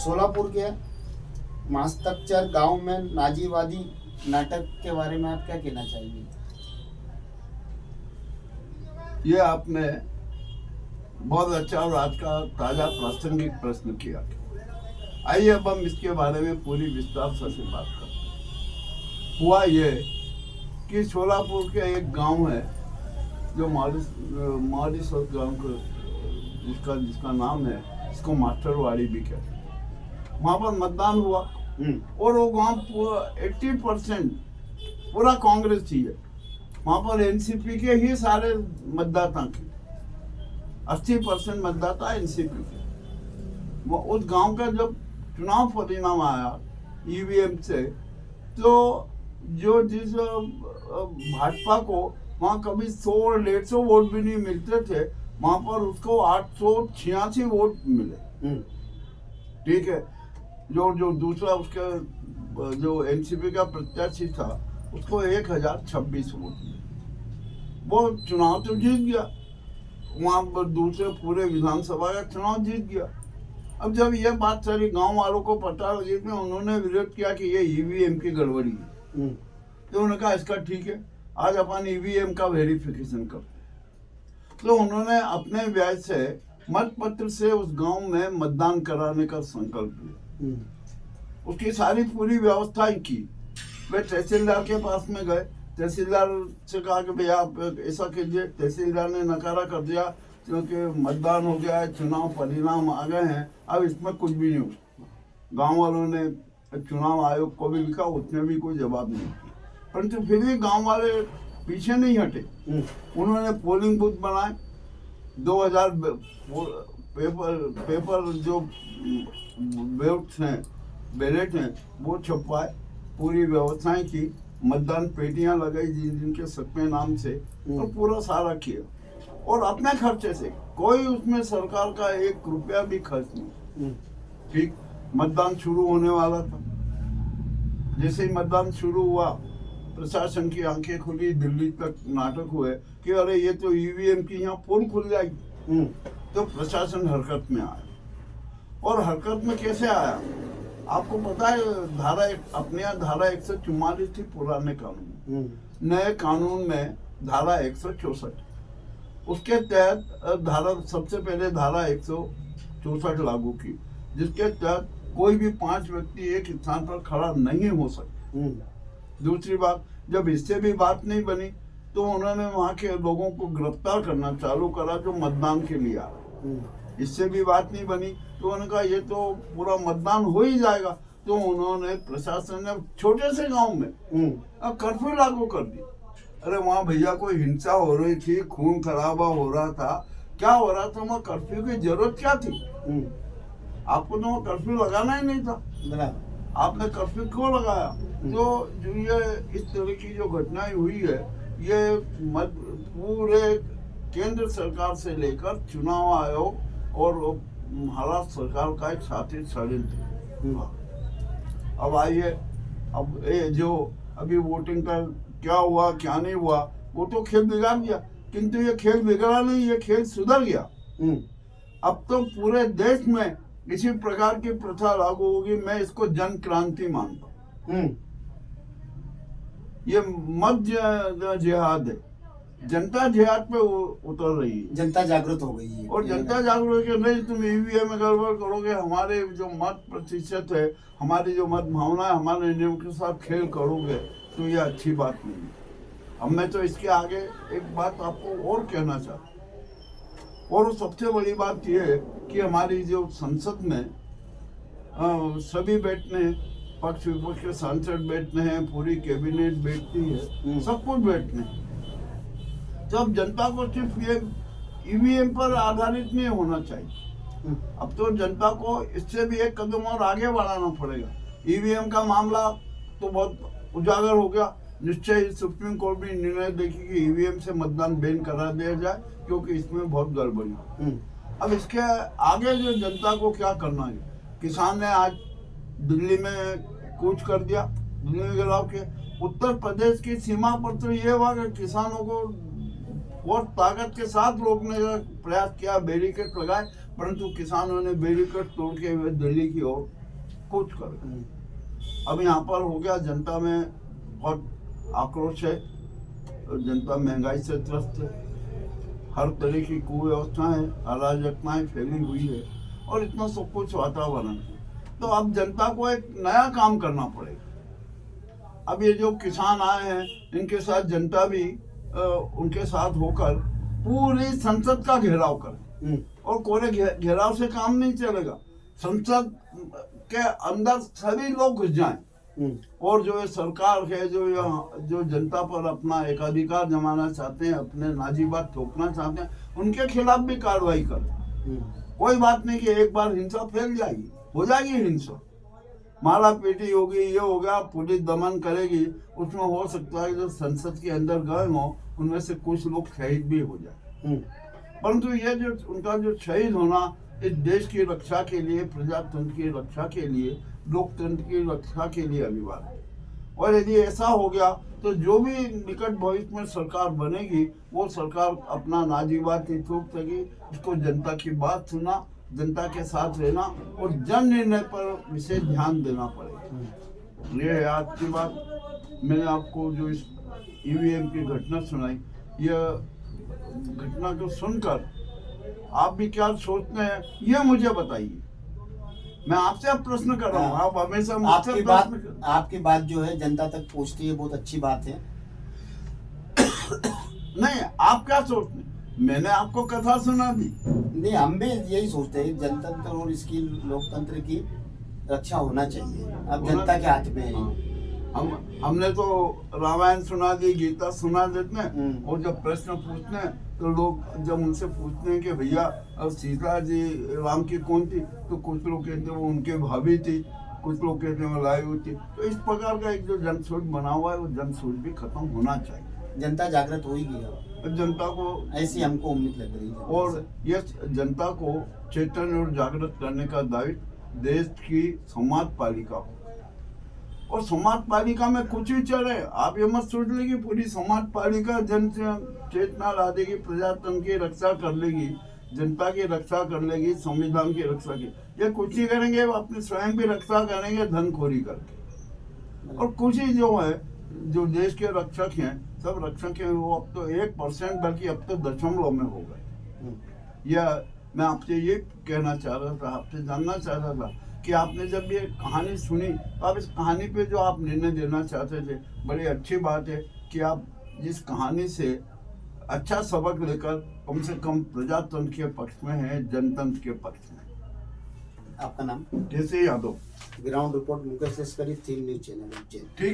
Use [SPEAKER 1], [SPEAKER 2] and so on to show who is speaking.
[SPEAKER 1] सोलापुर के मास्तकचर गांव में नाजीवादी नाटक के बारे में आप क्या कहना चाहेंगे?
[SPEAKER 2] ये आपने बहुत अच्छा और आज का ताजा प्रासंगिक प्रश्न किया। आइए अब हम इसके बारे में पूरी विस्तार से बात करते हैं। हुआ ये कि सोलापुर के एक गांव है जो मॉरिशस गांव का जिसका नाम है, इसको मास्टरवाड़ी भी कहते हैं। वहाँ पर मतदान हुआ और वो गांव 80% पूरा कांग्रेस ही है। वहाँ पर एनसीपी के ही सारे मतदाता थे, 80% मतदाता एनसीपी के। वो उस गांव का जब चुनाव परिणाम आया ईवीएम से, तो जिस भाजपा को वहाँ कभी 100 और 150 वोट भी नहीं मिलते थे, वहाँ पर उसको 886 वोट मिले। ठीक है। जो दूसरा उसका जो एनसीपी का प्रत्याशी था उसको 1026 वोट मिले। वो चुनाव तो जीत गया, वहाँ पर दूसरे पूरे विधानसभा का चुनाव जीत गया। अब जब ये बात सारी गांव वालों को पता लगी, में उन्होंने विरोध किया कि ये ईवीएम की गड़बड़ी है। तो उन्होंने कहा इसका ठीक है, आज अपन ईवीएम का वेरिफिकेशन करते हैं। तो उन्होंने अपने व्यय से मतपत्र से उस गांव में मतदान कराने का संकल्प लिया। उसकी सारी पूरी व्यवस्थाएं की। वे तहसीलदार के पास में गए, तहसीलदार से कहा कि भैया आप ऐसा कीजिए। तहसीलदार ने नकारा कर दिया क्योंकि मतदान हो गया है, चुनाव परिणाम आ गए हैं, अब इसमें कुछ भी नहीं हो सकता। गाँव वालों ने चुनाव आयोग को भी लिखा, उसने भी कोई जवाब नहीं दिया। परंतु फिर भी गांव वाले पीछे नहीं हटे। उन्होंने पोलिंग बूथ बनाए, 2000 पेपर जो बैलेट हैं वो छपवाए, पूरी व्यवस्थाएं की, मतदान पेटियां लगाई जिनके सकमे नाम से, और पूरा सारा किया। और अपने खर्चे से, कोई उसमें सरकार का 1 रुपया भी खर्च नहीं। ठीक, मतदान शुरू होने वाला था। जैसे ही मतदान शुरू हुआ, प्रशासन की आंखें खुली, दिल्ली तक नाटक हुए कि अरे ये तो ईवीएम की यहाँ पोल खुल जाएगी। तो प्रशासन हरकत में आया। और हरकत में कैसे आया? आपको पता है, अपने यहाँ धारा 144 थी पुराने कानून। नए कानून में धारा 164, उसके तहत सबसे पहले धारा 164 लागू की, जिसके तहत कोई भी 5 व्यक्ति एक स्थान पर खड़ा नहीं हो सकते। दूसरी बात, जब इससे भी बात नहीं बनी तो उन्होंने वहाँ के लोगों को गिरफ्तार करना चालू करा जो मतदान के लिए आ रहे। इससे भी बात नहीं बनी तो उन्होंने कहा ये तो पूरा मतदान हो ही जाएगा। तो उन्होंने, प्रशासन ने छोटे से गांव में कर्फ्यू लागू कर दी। अरे वहाँ भैया कोई हिंसा हो रही थी, खून खराबा हो रहा था, क्या हो रहा था, वहाँ कर्फ्यू की जरूरत क्या थी? आपको तो वहाँ कर्फ्यू लगाना ही नहीं था, आपने कर्फ्यू क्यों लगाया? तो जो ये इस तरह की जो घटनाएं हुई है, ये पूरे केंद्र सरकार से लेकर चुनाव आयोग और महाराष्ट्र सरकार का एक साथी षड्यंत्र। अब आइए, अब जो अभी वोटिंग का क्या हुआ क्या नहीं हुआ, वो तो खेल बिगाड़ गया, किंतु ये खेल बिगड़ा नहीं, ये खेल सुधर गया। अब तो पूरे देश में इसी प्रकार की प्रथा लागू होगी। मैं इसको जन क्रांति मानता हूँ। ये मत जिहाद है, जनता जिहाद पे उतर रही है,
[SPEAKER 1] जनता जागृत हो गई है।
[SPEAKER 2] और जनता जागरूक है, नहीं तुम ईवीएम में गड़बड़ करोगे, हमारे जो मत प्रतिशत है, हमारी जो मत भावना है, हमारे नियम के साथ खेल करोगे, तो ये अच्छी बात नहीं है। अब मैं तो इसके आगे एक बात आपको और कहना चाहता हूँ, और सबसे बड़ी बात यह है कि हमारी जो संसद में सभी बैठने हैं, पक्ष विपक्ष के सांसद बैठने हैं, पूरी कैबिनेट बैठती है, सब कुछ बैठने हैं। तो अब जनता को सिर्फ ये ईवीएम पर आधारित नहीं होना चाहिए। अब तो जनता को इससे भी एक कदम और आगे बढ़ाना पड़ेगा। ईवीएम का मामला तो बहुत उजागर हो गया, निश्चय सुप्रीम कोर्ट भी निर्णय देगी कि ईवीएम से मतदान बैन करा दिया जाए, क्योंकि इसमें बहुत गड़बड़ी है। अब इसके आगे जो जनता को क्या करना है? किसान ने आज दिल्ली में कूच कर दिया, दिल्ली में गिराव के। उत्तर प्रदेश की सीमा पर तो ये हुआ कि किसानों को और ताकत के साथ रोकने का प्रयास किया, बैरिकेड लगाए, परंतु किसानों ने बैरिकेड तोड़ के वे दिल्ली की ओर कूच कर गए। अब यहाँ पर हो गया, जनता में बहुत आक्रोश है, जनता महंगाई से त्रस्त है, हर तरह की कुव्यवस्थाएं, अराजकताएं फैली हुई है और इतना सब कुछ वातावरण है। तो अब जनता को एक नया काम करना पड़ेगा। अब ये जो किसान आए हैं, इनके साथ जनता भी उनके साथ होकर पूरी संसद का घेराव करे और कोरे घेराव से काम नहीं चलेगा। संसद के अंदर सभी लोग घुस जाएं और जो ये सरकार है, जो जनता पर अपना एकाधिकार जमाना चाहते हैं, अपने नाजीबात ठोकना चाहते हैं, उनके खिलाफ भी कार्रवाई करें। कोई बात नहीं कि एक बार हिंसा फैल जाएगी, हो जाएगी हिंसा, मारा पीटी होगी, ये होगा, पुलिस दमन करेगी, उसमें हो सकता है जो संसद के अंदर गए हों उनमें से कुछ लोग शहीद भी हो जाए। परंतु ये जो उनका जो शहीद होना इस देश की रक्षा के लिए, प्रजातंत्र की रक्षा के लिए, लोकतंत्र की रक्षा के लिए अनिवार्य है। और यदि ऐसा हो गया तो जो भी निकट भविष्य में सरकार बनेगी वो सरकार अपना नाजीबात नहीं थूक सकेगी। इसको जनता की बात सुना, जनता के साथ रहना और जन निर्णय पर विशेष ध्यान देना पड़ेगा। ये आज की बात मैंने आपको जो इस ईवीएम की घटना सुनाई, यह घटना को सुनकर आप भी क्या सोचते हैं ये मुझे बताइए। मैं आपसे अब प्रश्न कर रहा हूँ, आप हमेशा मुझसे
[SPEAKER 1] आपकी बात जो है जनता तक पहुँचती है, बहुत अच्छी बात है।
[SPEAKER 2] नहीं, आप क्या सोचते हैं? मैंने आपको कथा सुना दी।
[SPEAKER 1] नहीं, हम भी यही सोचते हैं, जनतंत्र और इसकी लोकतंत्र की रक्षा होना चाहिए। अब जनता के हाथ में है।
[SPEAKER 2] हमने तो रामायण सुना दी, गीता सुना देते हैं और जब प्रश्न पूछते हैं तो लोग जब उनसे पूछते हैं कि भैया अब सीता जी राम की कौन थी, तो कुछ लोग कहते हैं वो उनके भाभी थी, कुछ लोग कहते हैं वो लायू थी। तो इस प्रकार का एक जो जनसोच बना हुआ है वो जनसोच भी खत्म होना चाहिए।
[SPEAKER 1] जनता जागृत होगी,
[SPEAKER 2] जनता को
[SPEAKER 1] ऐसी हमको उम्मीद लग रही है।
[SPEAKER 2] और यह जनता को चेतन और जागृत करने का दायित्व देश की समाज पालिका को, और समाज पालिका में कुछ भी चले, आप ये मत सोच ले कि पूरी समाज पालिका जन चेतना ला देगी, प्रजातंत्र की रक्षा कर लेगी, जनता की रक्षा कर लेगी, संविधान की रक्षा की। ये कुछ ही करेंगे, वो अपनी स्वयं की रक्षा करेंगे धनखोरी करके। और कुछ ही जो है, जो देश के रक्षक हैं, सब रक्षक हैं, वो अब तो 1% बल्कि अब तो दशमलव में हो गए। यह मैं आपसे ये कहना चाह रहा था, आपसे जानना चाह रहा था कि आपने जब ये कहानी सुनी तो आप इस कहानी पे जो आप निर्णय देना चाहते थे, बड़ी अच्छी बात है कि आप जिस कहानी से अच्छा सबक लेकर कम से कम प्रजातंत्र के पक्ष में है, जनतंत्र के पक्ष में।
[SPEAKER 1] आपका नाम?
[SPEAKER 2] केसी यादव,
[SPEAKER 1] ग्राउंड रिपोर्ट मुकेश लश्करी, थीम न्यूज चैनल।
[SPEAKER 2] ठीक है।